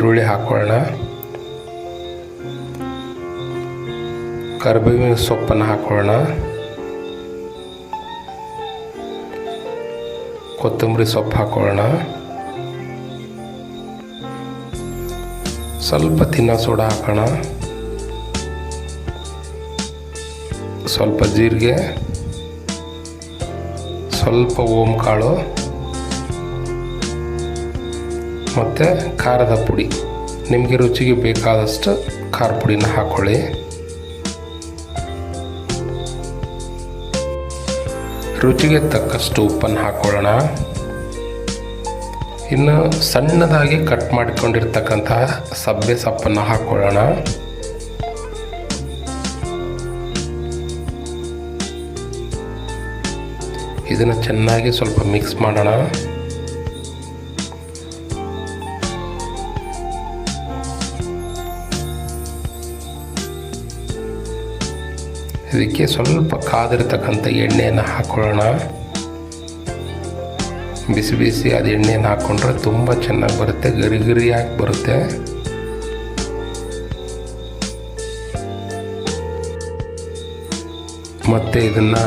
ಈರುಳ್ಳಿ ಹಾಕೊಳ್ಳೋಣ. ಕರಿಬೇವಿನ ಸೊಪ್ಪನ್ನು ಹಾಕೊಳ್ಳೋಣ. ಕೊತ್ತಂಬರಿ ಸೊಪ್ಪು ಹಾಕೊಳ್ಳೋಣ. ಸ್ವಲ್ಪ ತಿನ್ನೋ ಸೋಡಾ ಹಾಕೋಣ. ಸ್ವಲ್ಪ ಜೀರಿಗೆ, ಸ್ವಲ್ಪ ಓಮ್ ಕಾಳು ಮತ್ತು ಖಾರದ ಪುಡಿ. ನಿಮಗೆ ರುಚಿಗೆ ಬೇಕಾದಷ್ಟು ಖಾರ ಪುಡಿನ ಹಾಕ್ಕೊಳ್ಳಿ. ರುಚಿಗೆ ತಕ್ಕಷ್ಟು ಉಪ್ಪನ್ನು ಹಾಕ್ಕೊಳ್ಳೋಣ. ಇನ್ನು ಸಣ್ಣದಾಗಿ ಕಟ್ ಮಾಡಿಕೊಂಡಿರ್ತಕ್ಕಂತಹ ಸಬ್ಬೆ ಸೊಪ್ಪನ್ನು ಹಾಕ್ಕೊಳ್ಳೋಣ. ಇದನ್ನು ಚೆನ್ನಾಗಿ ಸ್ವಲ್ಪ ಮಿಕ್ಸ್ ಮಾಡೋಣ. ಇದಕ್ಕೆ ಸ್ವಲ್ಪ ಕಾದಿರ್ತಕ್ಕಂಥ ಎಣ್ಣೆಯನ್ನು ಹಾಕ್ಕೊಳ್ಳೋಣ. ಬಿಸಿ ಬಿಸಿ ಅದು ಎಣ್ಣೆಯನ್ನು ಹಾಕ್ಕೊಂಡ್ರೆ ತುಂಬ ಚೆನ್ನಾಗಿ ಬರುತ್ತೆ, ಗರಿ ಗರಿಯಾಗಿ ಬರುತ್ತೆ. ಮತ್ತು ಇದನ್ನು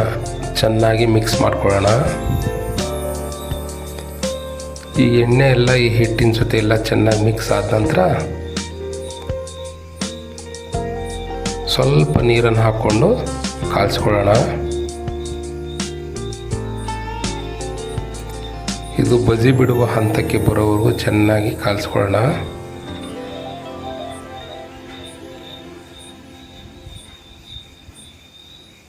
ಚೆನ್ನಾಗಿ ಮಿಕ್ಸ್ ಮಾಡ್ಕೊಳ್ಳೋಣ. ಈ ಎಣ್ಣೆ ಎಲ್ಲ ಈ ಹಿಟ್ಟಿನ ಜೊತೆ ಎಲ್ಲ ಚೆನ್ನಾಗಿ ಮಿಕ್ಸ್ ಆದ ನಂತರ ಸ್ವಲ್ಪ ನೀರನ್ನು ಹಾಕ್ಕೊಂಡು ಕಾಯಿಸ್ಕೊಳ್ಳೋಣ. ಇದು ಬಜಿ ಬಿಡುವ ಹಂತಕ್ಕೆ ಬರೋವರೆಗೂ ಚೆನ್ನಾಗಿ ಕಾಯಿಸ್ಕೊಳ್ಳೋಣ.